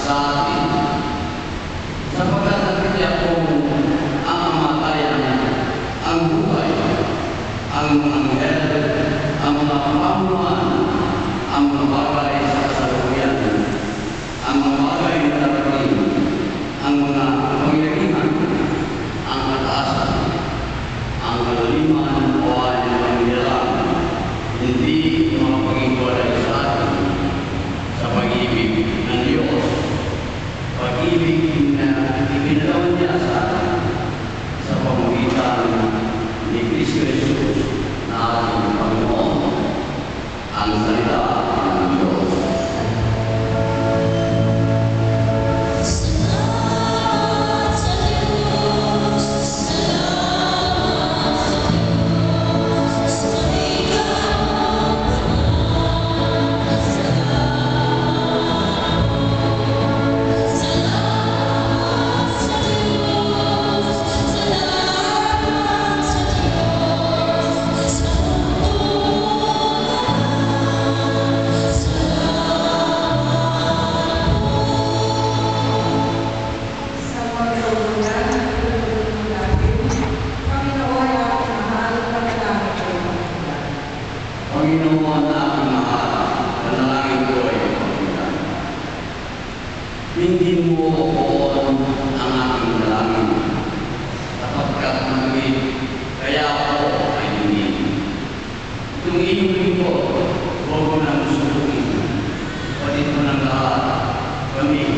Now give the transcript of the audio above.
sa atin. Sapagkat nagkaya kung ang kamatayan, ang buhay, ang mga anghel, ang mga pamunuan, ang mga bagay sa kasalukuyan, ang mga bagay na darating, ang mga pangyarihan, ang kataasan, ang kalaliman o ang pangyayaman, hindi mapaghiwalay sa atin sa pag-ibig ng Diyos. Pag-ibig na ipinalaman niya sa atin sa pamamagitan ni Kristo Jesus na ating Panginoon, ang salita ng Diyos. Panginoon na aking mahal, panalangin ko ay pakinggan. Hindi mo poon ang aking dalangin, sapagkat magiging kaya ako ay hindi. Itong iyong lingkod, huwag mo nang susukin, palit mo ng lahat, kami